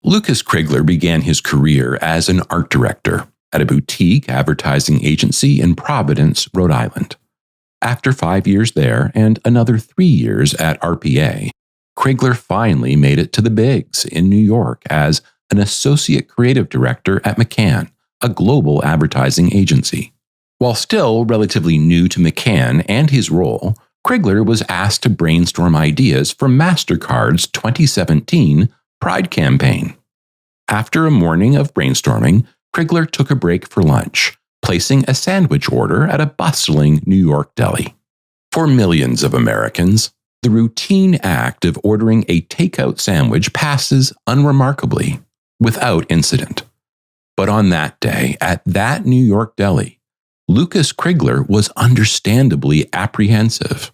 Lucas Crigler began his career as an art director at a boutique advertising agency in Providence, Rhode Island. After 5 years there and another 3 years at RPA, Crigler finally made it to the bigs in New York as an associate creative director at McCann, a global advertising agency. While still relatively new to McCann and his role, Crigler was asked to brainstorm ideas for Mastercard's 2017 Pride campaign. After a morning of brainstorming, Crigler took a break for lunch, placing a sandwich order at a bustling New York deli. For millions of Americans, the routine act of ordering a takeout sandwich passes unremarkably, without incident. But on that day, at that New York deli, Lucas Crigler was understandably apprehensive,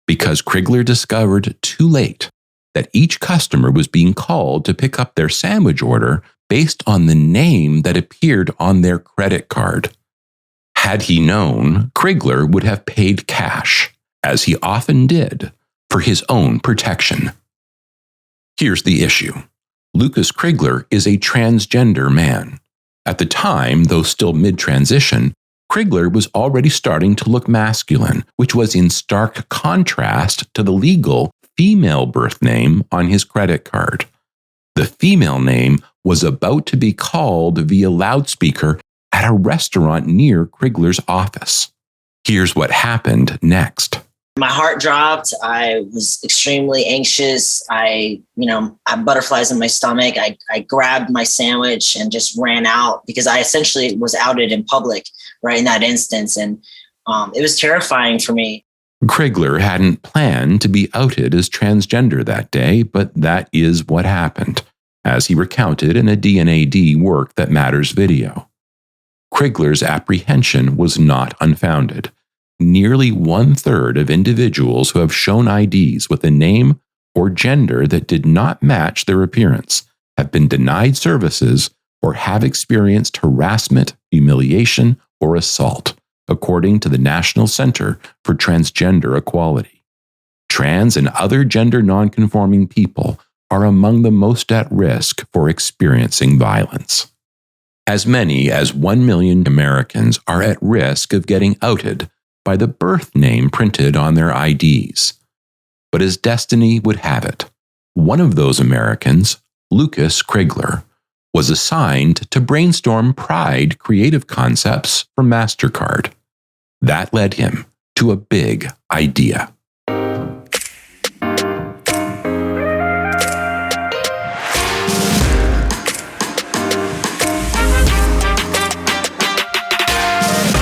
because Crigler discovered too late that each customer was being called to pick up their sandwich order based on the name that appeared on their credit card. Had he known, Crigler would have paid cash, as he often did, for his own protection. Here's the issue. Lucas Crigler is a transgender man. At the time, though still mid-transition, Crigler was already starting to look masculine, which was in stark contrast to the legal female birth name on his credit card. The female name was about to be called via loudspeaker at a restaurant near Crigler's office. Here's what happened next. My heart dropped. I was extremely anxious. I had butterflies in my stomach. I grabbed my sandwich and just ran out because I essentially was outed in public right in that instance. And it was terrifying for me. Crigler hadn't planned to be outed as transgender that day, but that is what happened, as he recounted in a D&AD Work That Matters video. Crigler's apprehension was not unfounded. Nearly 1/3 of individuals who have shown IDs with a name or gender that did not match their appearance have been denied services or have experienced harassment, humiliation, or assault, according to the National Center for Transgender Equality. Trans and other gender nonconforming people are among the most at risk for experiencing violence. As many as 1 million Americans are at risk of getting outed by the birth name printed on their IDs. But as destiny would have it, one of those Americans, Lucas Crigler, was assigned to brainstorm Pride creative concepts for Mastercard. That led him to a big idea.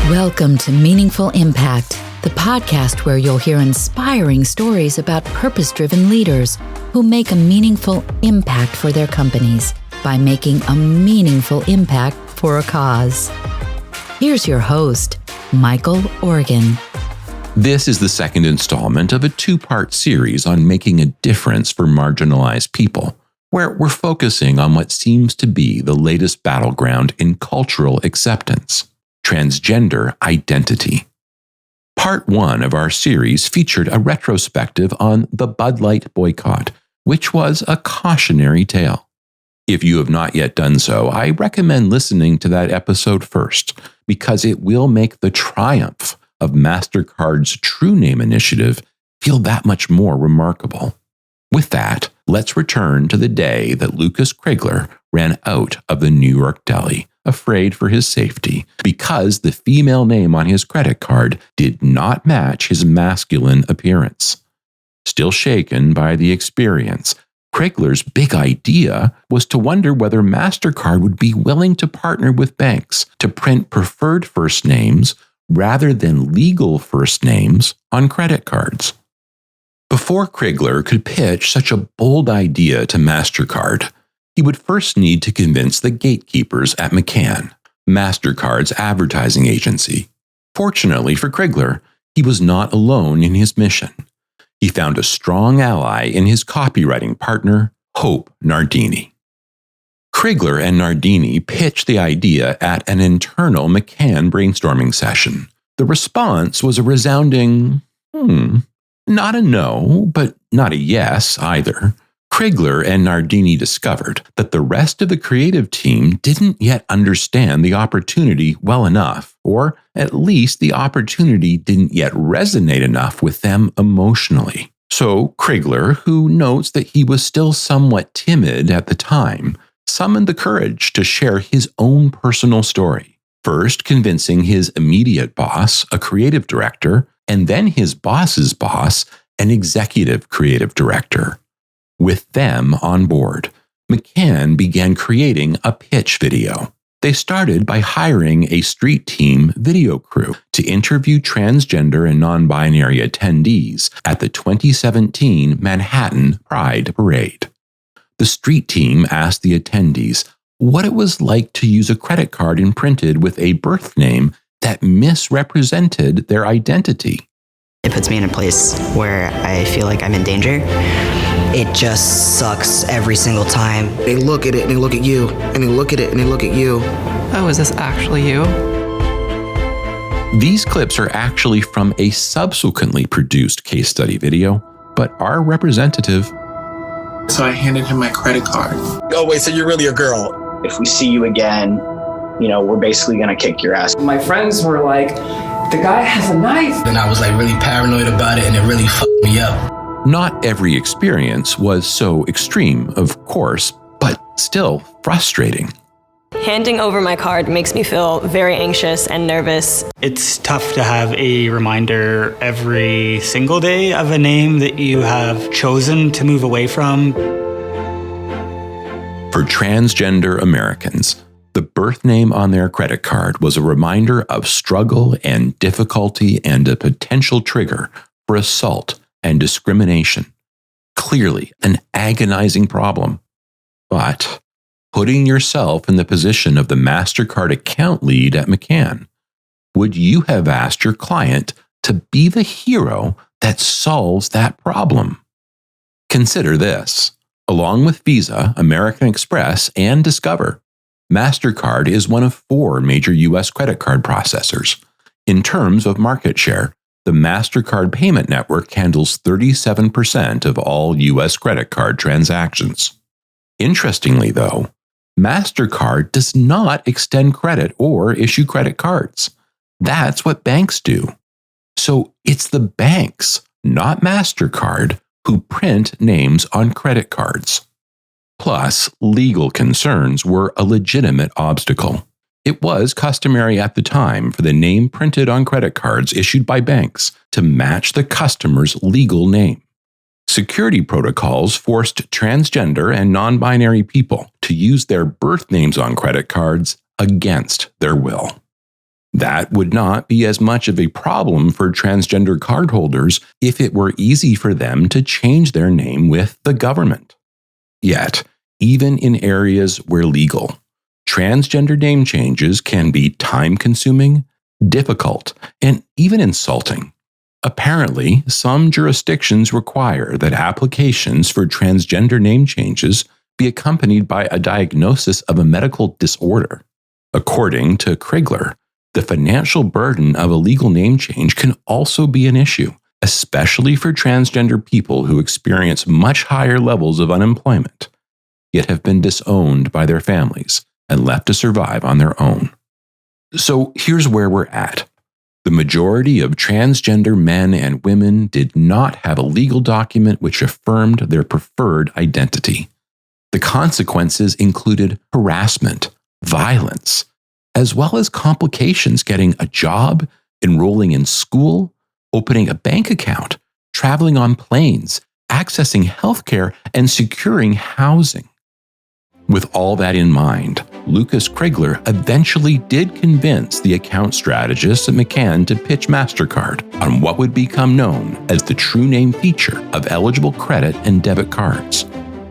Welcome to Meaningful Impact, the podcast where you'll hear inspiring stories about purpose-driven leaders who make a meaningful impact for their companies by making a meaningful impact for a cause. Here's your host, Michael Organ. This is the second installment of a 2-part series on making a difference for marginalized people, where we're focusing on what seems to be the latest battleground in cultural acceptance: transgender identity. Part 1 of our series featured a retrospective on the Bud Light boycott, which was a cautionary tale. If you have not yet done so, I recommend listening to that episode first, because it will make the triumph of Mastercard's True Name initiative feel that much more remarkable. With that, let's return to the day that Lucas Crigler ran out of the New York deli, afraid for his safety, because the female name on his credit card did not match his masculine appearance. Still shaken by the experience, Crigler's big idea was to wonder whether Mastercard would be willing to partner with banks to print preferred first names rather than legal first names on credit cards. Before Crigler could pitch such a bold idea to Mastercard, he would first need to convince the gatekeepers at McCann, Mastercard's advertising agency. Fortunately for Crigler, he was not alone in his mission. He found a strong ally in his copywriting partner, Hope Nardini. Crigler and Nardini pitched the idea at an internal McCann brainstorming session. The response was a resounding, not a no, but not a yes either. Crigler and Nardini discovered that the rest of the creative team didn't yet understand the opportunity well enough, or at least the opportunity didn't yet resonate enough with them emotionally. So Crigler, who notes that he was still somewhat timid at the time, summoned the courage to share his own personal story, first convincing his immediate boss, a creative director, and then his boss's boss, an executive creative director. With them on board, McCann began creating a pitch video. They started by hiring a street team video crew to interview transgender and non-binary attendees at the 2017 Manhattan Pride Parade. The street team asked the attendees what it was like to use a credit card imprinted with a birth name that misrepresented their identity. It puts me in a place where I feel like I'm in danger. It just sucks every single time. They look at it and they look at you, and they look at it and they look at you. Oh, is this actually you? These clips are actually from a subsequently produced case study video, but are representative. So I handed him my credit card. Oh, wait, so you're really a girl? If we see you again, we're basically gonna kick your ass. My friends were like, the guy has a knife. Then I was like really paranoid about it, and it really fucked me up. Not every experience was so extreme, of course, but still frustrating. Handing over my card makes me feel very anxious and nervous. It's tough to have a reminder every single day of a name that you have chosen to move away from. For transgender Americans, the birth name on their credit card was a reminder of struggle and difficulty and a potential trigger for assault and discrimination. Clearly an agonizing problem. But putting yourself in the position of the Mastercard account lead at McCann, would you have asked your client to be the hero that solves that problem? Consider this. Along with Visa, American Express, and Discover, Mastercard is one of 4 major U.S. credit card processors. In terms of market share, the Mastercard payment network handles 37% of all U.S. credit card transactions. Interestingly, though, Mastercard does not extend credit or issue credit cards. That's what banks do. So it's the banks, not Mastercard, who print names on credit cards. Plus, legal concerns were a legitimate obstacle. It was customary at the time for the name printed on credit cards issued by banks to match the customer's legal name. Security protocols forced transgender and non-binary people to use their birth names on credit cards against their will. That would not be as much of a problem for transgender cardholders if it were easy for them to change their name with the government. Yet, even in areas where legal, transgender name changes can be time-consuming, difficult, and even insulting. Apparently, some jurisdictions require that applications for transgender name changes be accompanied by a diagnosis of a medical disorder. According to Crigler, the financial burden of a legal name change can also be an issue, especially for transgender people who experience much higher levels of unemployment, yet have been disowned by their families and left to survive on their own. So here's where we're at. The majority of transgender men and women did not have a legal document which affirmed their preferred identity. The consequences included harassment, violence, as well as complications getting a job, enrolling in school, opening a bank account, traveling on planes, accessing healthcare, and securing housing. With all that in mind, Lucas Crigler eventually did convince the account strategists at McCann to pitch Mastercard on what would become known as the True Name feature of eligible credit and debit cards.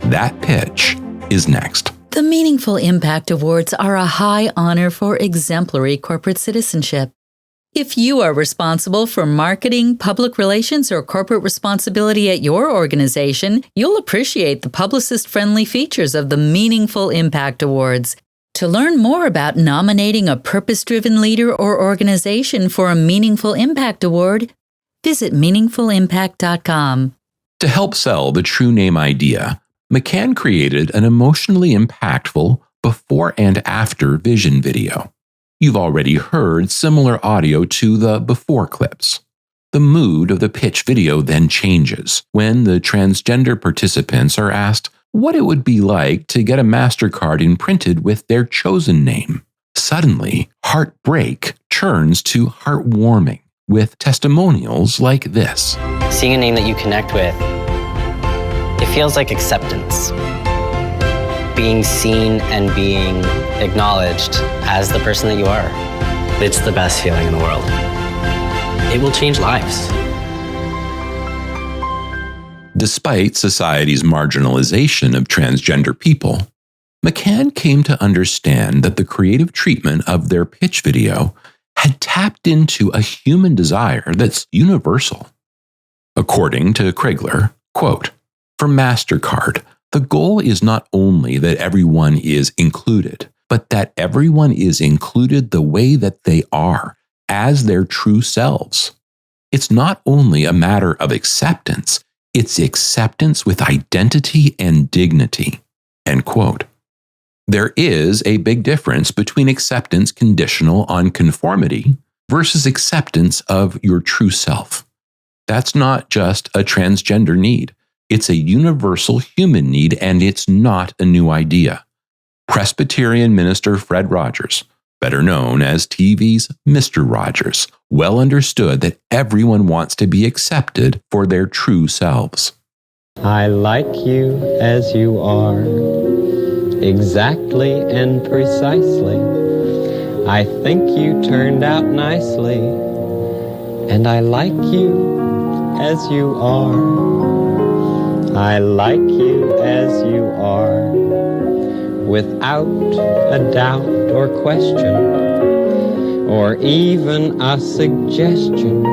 That pitch is next. The Meaningful Impact Awards are a high honor for exemplary corporate citizenship. If you are responsible for marketing, public relations, or corporate responsibility at your organization, you'll appreciate the publicist-friendly features of the Meaningful Impact Awards. To learn more about nominating a purpose-driven leader or organization for a Meaningful Impact Award, visit meaningfulimpact.com. To help sell the True Name idea, McCann created an emotionally impactful before and after vision video. You've already heard similar audio to the before clips. The mood of the pitch video then changes when the transgender participants are asked what it would be like to get a Mastercard imprinted with their chosen name. Suddenly, heartbreak turns to heartwarming with testimonials like this. Seeing a name that you connect with, it feels like acceptance. Being seen and being acknowledged as the person that you are. It's the best feeling in the world. It will change lives. Despite society's marginalization of transgender people, McCann came to understand that the creative treatment of their pitch video had tapped into a human desire that's universal. According to Crigler, quote, "For Mastercard, the goal is not only that everyone is included, but that everyone is included the way that they are, as their true selves. It's not only a matter of acceptance, it's acceptance with identity and dignity." End quote. There is a big difference between acceptance conditional on conformity versus acceptance of your true self. That's not just a transgender need. It's a universal human need, and it's not a new idea. Presbyterian minister Fred Rogers, better known as TV's Mr. Rogers, well understood that everyone wants to be accepted for their true selves. I like you as you are, exactly and precisely. I think you turned out nicely, and I like you as you are. I like you as you are, without a doubt or question, or even a suggestion,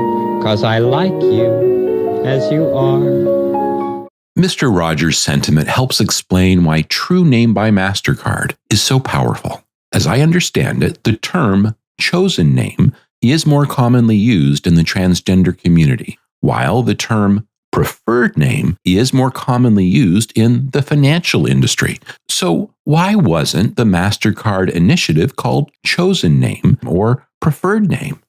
'cause I like you as you are. Mr. Rogers' sentiment helps explain why True Name by Mastercard is so powerful. As I understand it, the term chosen name is more commonly used in the transgender community, while the term preferred name is more commonly used in the financial industry. So why wasn't the Mastercard initiative called Chosen Name or Preferred Name?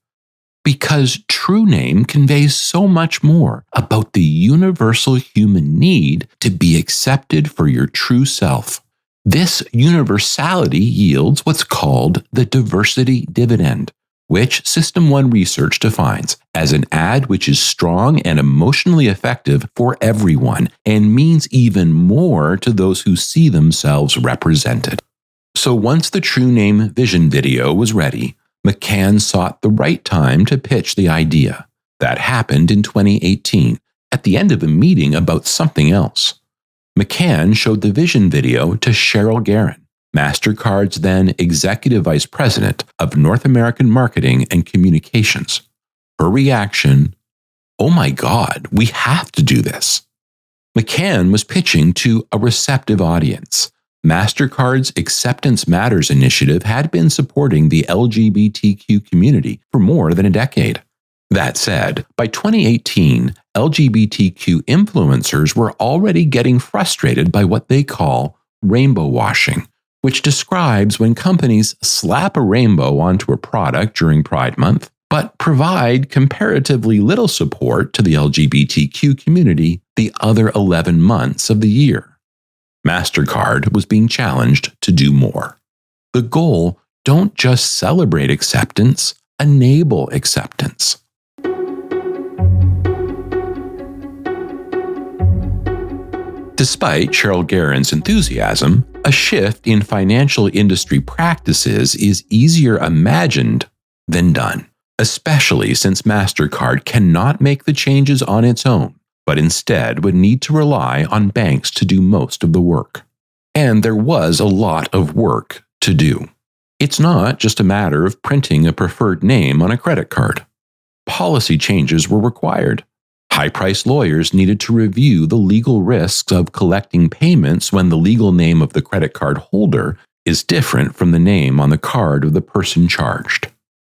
Because True Name conveys so much more about the universal human need to be accepted for your true self. This universality yields what's called the diversity dividend, which System 1 research defines as an ad which is strong and emotionally effective for everyone and means even more to those who see themselves represented. So once the True Name vision video was ready, McCann sought the right time to pitch the idea. That happened in 2018, at the end of a meeting about something else. McCann showed the vision video to Cheryl Guerin, Mastercard's then Executive Vice President of North American Marketing and Communications. Her reaction, "Oh my God, we have to do this." McCann was pitching to a receptive audience. Mastercard's Acceptance Matters initiative had been supporting the LGBTQ community for more than a decade. That said, by 2018, LGBTQ influencers were already getting frustrated by what they call rainbow washing, which describes when companies slap a rainbow onto a product during Pride Month, but provide comparatively little support to the LGBTQ community the other 11 months of the year. Mastercard was being challenged to do more. The goal, don't just celebrate acceptance, enable acceptance. Despite Cheryl Guerin's enthusiasm, a shift in financial industry practices is easier imagined than done, especially since Mastercard cannot make the changes on its own, but instead would need to rely on banks to do most of the work. And there was a lot of work to do. It's not just a matter of printing a preferred name on a credit card. Policy changes were required. High-priced lawyers needed to review the legal risks of collecting payments when the legal name of the credit card holder is different from the name on the card of the person charged.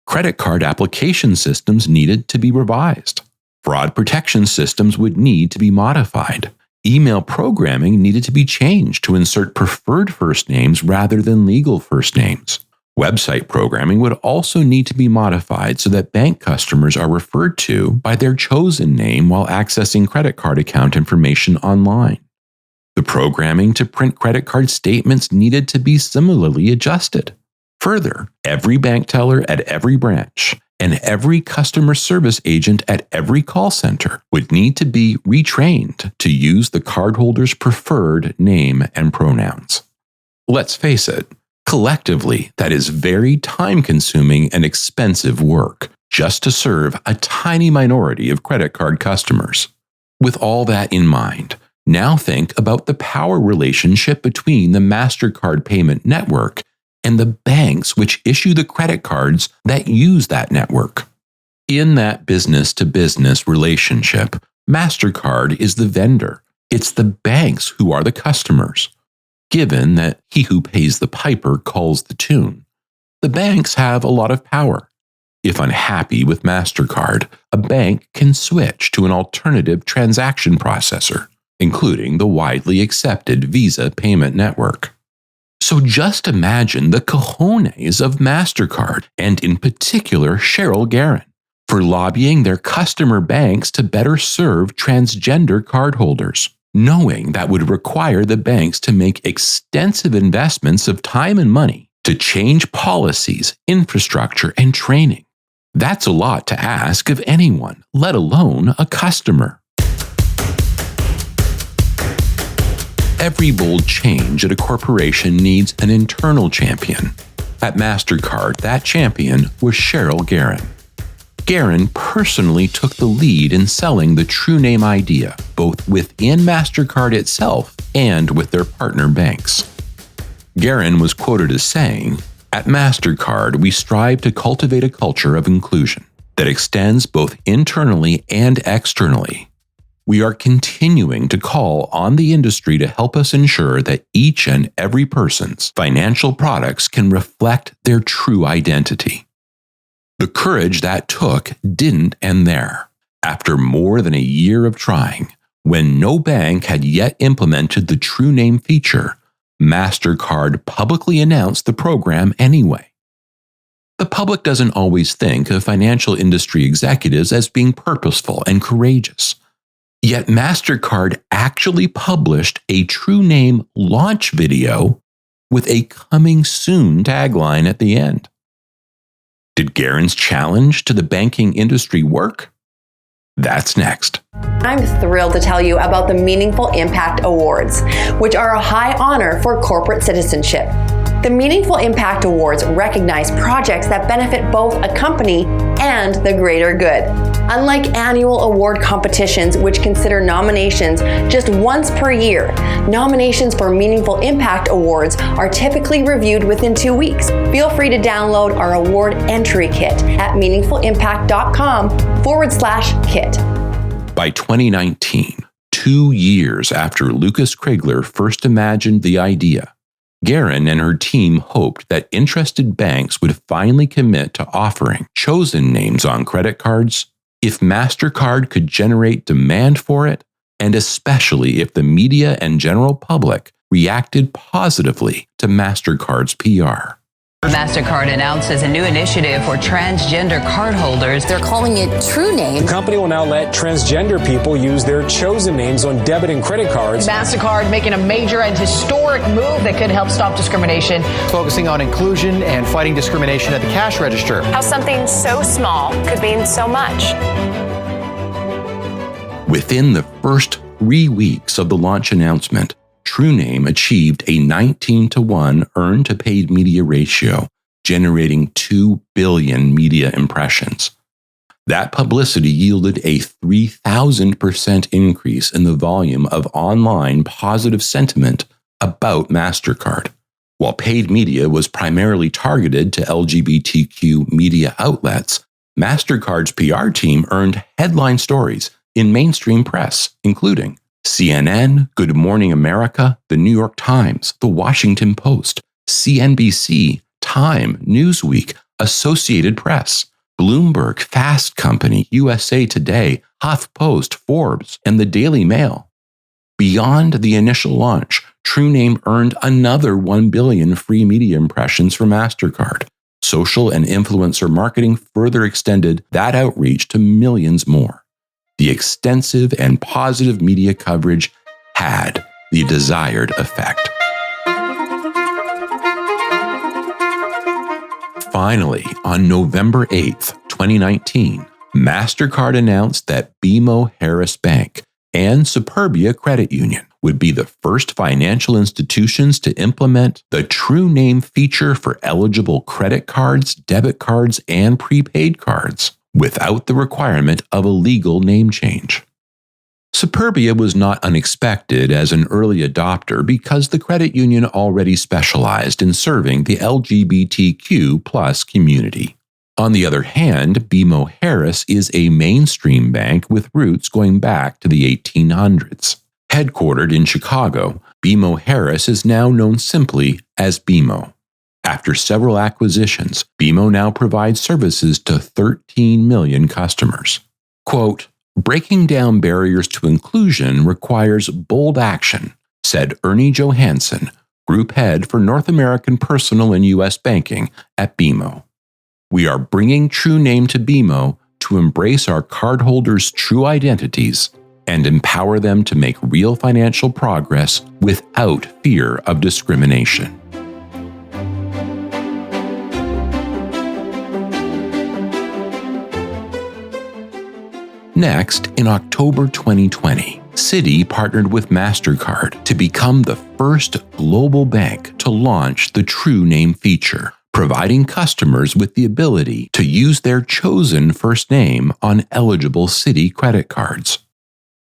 Credit card application systems needed to be revised. Fraud protection systems would need to be modified, Email programming needed to be changed to insert preferred first names rather than legal first names. Website programming would also need to be modified so that bank customers are referred to by their chosen name while accessing credit card account information online. The programming to print credit card statements needed to be similarly adjusted. Further, every bank teller at every branch and every customer service agent at every call center would need to be retrained to use the cardholder's preferred name and pronouns. Let's face it, collectively, that is very time-consuming and expensive work just to serve a tiny minority of credit card customers. With all that in mind, now think about the power relationship between the Mastercard payment network and the banks which issue the credit cards that use that network. In that business-to-business relationship, Mastercard is the vendor. It's the banks who are the customers. Given that he who pays the piper calls the tune, the banks have a lot of power. If unhappy with Mastercard, a bank can switch to an alternative transaction processor, including the widely accepted Visa payment network. So just imagine the cojones of Mastercard, and in particular Cheryl Guerin, for lobbying their customer banks to better serve transgender cardholders, knowing that would require the banks to make extensive investments of time and money to change policies, infrastructure, and training. That's a lot to ask of anyone, let alone a customer. Every bold change at a corporation needs an internal champion. At Mastercard, that champion was Cheryl Guerin. Guerin personally took the lead in selling the True Name idea, both within Mastercard itself and with their partner banks. Guerin was quoted as saying, "At Mastercard, we strive to cultivate a culture of inclusion that extends both internally and externally. We are continuing to call on the industry to help us ensure that each and every person's financial products can reflect their true identity." The courage that took didn't end there. After more than a year of trying, when no bank had yet implemented the True Name feature, Mastercard publicly announced the program anyway. The public doesn't always think of financial industry executives as being purposeful and courageous. Yet Mastercard actually published a True Name launch video with a "coming soon" tagline at the end. Did Guerin's challenge to the banking industry work? That's next. I'm thrilled to tell you about the Meaningful Impact Awards, which are a high honor for corporate citizenship. The Meaningful Impact Awards recognize projects that benefit both a company and the greater good. Unlike annual award competitions, which consider nominations just once per year, nominations for Meaningful Impact Awards are typically reviewed within 2 weeks. Feel free to download our award entry kit at meaningfulimpact.com/kit. By 2019, 2 years after Lucas Crigler first imagined the idea, Guerin and her team hoped that interested banks would finally commit to offering chosen names on credit cards if Mastercard could generate demand for it, and especially if the media and general public reacted positively to Mastercard's PR. Mastercard announces a new initiative for transgender cardholders. They're calling it True Name. The company will now let transgender people use their chosen names on debit and credit cards. Mastercard making a major and historic move that could help stop discrimination, focusing on inclusion and fighting discrimination at the cash register. How something so small could mean so much. Within the first 3 weeks of the launch announcement, True Name achieved a 19-to-1 earned-to-paid media ratio, generating 2 billion media impressions. That publicity yielded a 3,000% increase in the volume of online positive sentiment about Mastercard. While paid media was primarily targeted to LGBTQ media outlets, Mastercard's PR team earned headline stories in mainstream press, including CNN, Good Morning America, The New York Times, The Washington Post, CNBC, Time, Newsweek, Associated Press, Bloomberg, Fast Company, USA Today, HuffPost, Forbes, and the Daily Mail. Beyond the initial launch, True Name earned another 1 billion free media impressions for Mastercard. Social and influencer marketing further extended that outreach to millions more. The extensive and positive media coverage had the desired effect. Finally, on November 8th, 2019, Mastercard announced that BMO Harris Bank and Superbia Credit Union would be the first financial institutions to implement the True Name feature for eligible credit cards, debit cards, and prepaid cards without the requirement of a legal name change. Superbia was not unexpected as an early adopter because the credit union already specialized in serving the LGBTQ+ community. On the other hand, BMO Harris is a mainstream bank with roots going back to the 1800s. Headquartered in Chicago, BMO Harris is now known simply as BMO. After several acquisitions, BMO now provides services to 13 million customers. Quote, "Breaking down barriers to inclusion requires bold action," said Ernie Johansson, Group Head for North American Personal and U.S. Banking at BMO. "We are bringing True Name to BMO to embrace our cardholders' true identities and empower them to make real financial progress without fear of discrimination." Next, in October 2020, Citi partnered with Mastercard to become the first global bank to launch the True Name feature, providing customers with the ability to use their chosen first name on eligible Citi credit cards.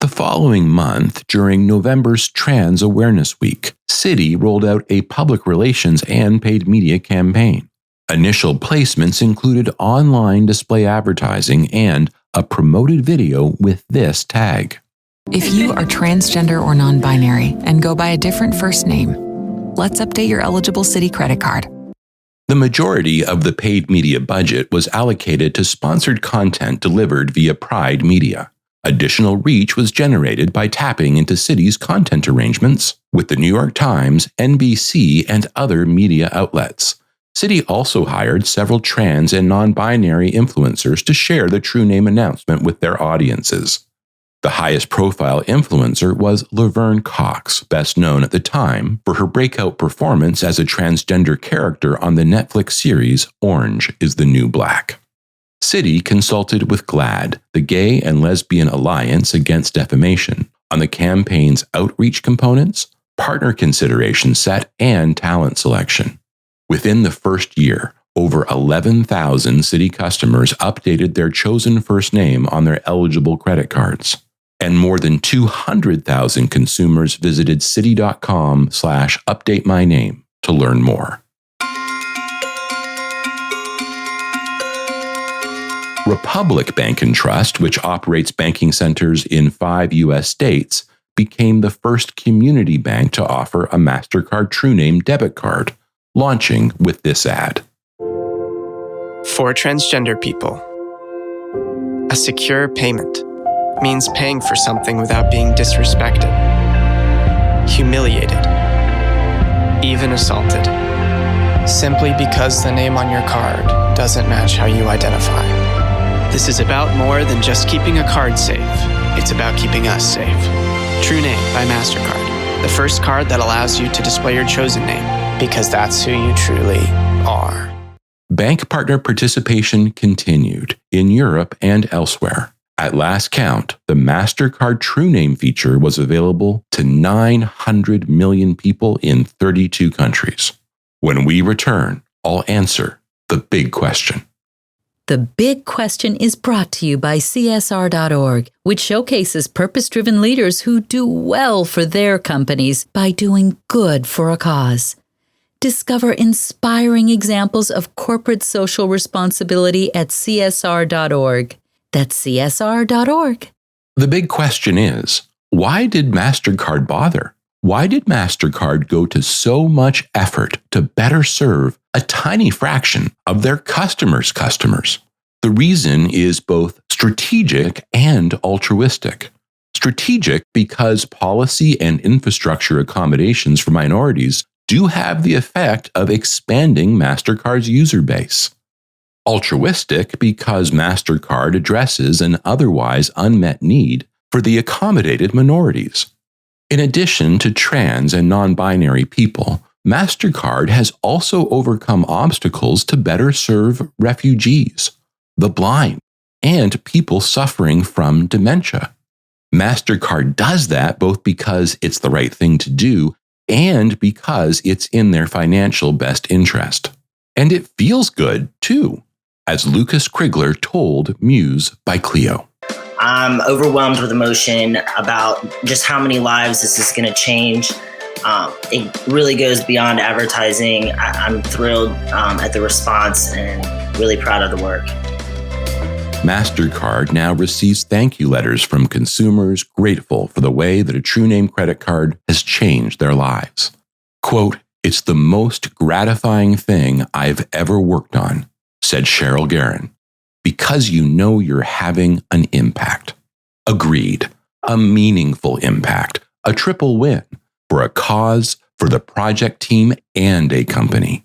The following month, during November's Trans Awareness Week, Citi rolled out a public relations and paid media campaign. Initial placements included online display advertising and a promoted video with this tag. If you are transgender or non-binary and go by a different first name, let's update your eligible Citi credit card. The majority of the paid media budget was allocated to sponsored content delivered via Pride Media. Additional reach was generated by tapping into Citi's content arrangements with the New York Times, NBC, and other media outlets. Citi also hired several trans and non-binary influencers to share the True Name announcement with their audiences. The highest profile influencer was Laverne Cox, best known at the time for her breakout performance as a transgender character on the Netflix series Orange is the New Black. Citi consulted with GLAAD, the Gay and Lesbian Alliance Against Defamation, on the campaign's outreach components, partner consideration set, and talent selection. Within the first year, over 11,000 Citi customers updated their chosen first name on their eligible credit cards, and more than 200,000 consumers visited citi.com/updatemyname to learn more. Republic Bank and Trust, which operates banking centers in 5 U.S. states, became the first community bank to offer a Mastercard True Name debit card, launching with this ad. For transgender people, a secure payment means paying for something without being disrespected, humiliated, even assaulted, simply because the name on your card doesn't match how you identify. This is about more than just keeping a card safe. It's about keeping us safe. True Name by Mastercard, the first card that allows you to display your chosen name, because that's who you truly are. Bank partner participation continued in Europe and elsewhere. At last count, the Mastercard True Name feature was available to 900 million people in 32 countries. When we return, I'll answer the big question. The Big Question is brought to you by CSR.org, which showcases purpose-driven leaders who do well for their companies by doing good for a cause. Discover inspiring examples of corporate social responsibility at CSR.org. That's CSR.org. The big question is, why did Mastercard bother? Why did Mastercard go to so much effort to better serve a tiny fraction of their customers' customers? The reason is both strategic and altruistic. Strategic because policy and infrastructure accommodations for minorities do have the effect of expanding Mastercard's user base. Altruistic because Mastercard addresses an otherwise unmet need for the accommodated minorities. In addition to trans and non-binary people, Mastercard has also overcome obstacles to better serve refugees, the blind, and people suffering from dementia. Mastercard does that both because it's the right thing to do and because it's in their financial best interest. And it feels good, too, as Lucas Crigler told Muse by Clio. I'm overwhelmed with emotion about just how many lives this is going to change. It really goes beyond advertising. I'm thrilled at the response and really proud of the work. Mastercard now receives thank you letters from consumers grateful for the way that a True Name credit card has changed their lives. Quote, "It's the most gratifying thing I've ever worked on," said Cheryl Guerin, "because you know you're having an impact." Agreed. A meaningful impact, a triple win for a cause, for the project team, and a company.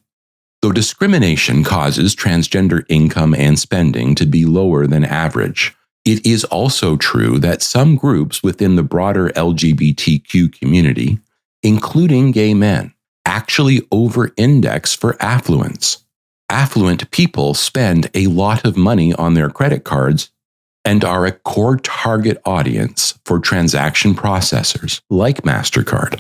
Though discrimination causes transgender income and spending to be lower than average, it is also true that some groups within the broader LGBTQ community, including gay men, actually over-index for affluence. Affluent people spend a lot of money on their credit cards and are a core target audience for transaction processors like Mastercard.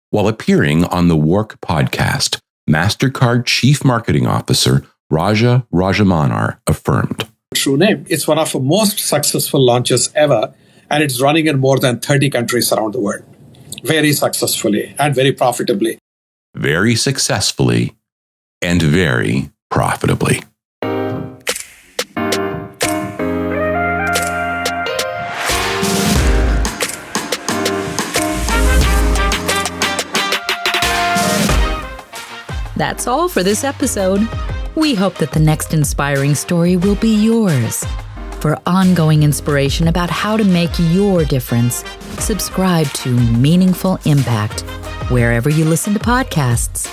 While appearing on the WARC podcast, Mastercard Chief Marketing Officer Raja Rajamanar affirmed, True Name, it's one of the most successful launches ever, and it's running in more than 30 countries around the world. Very successfully and very profitably. Very successfully and very profitably. That's all for this episode. We hope that the next inspiring story will be yours. For ongoing inspiration about how to make your difference, subscribe to Meaningful Impact wherever you listen to podcasts.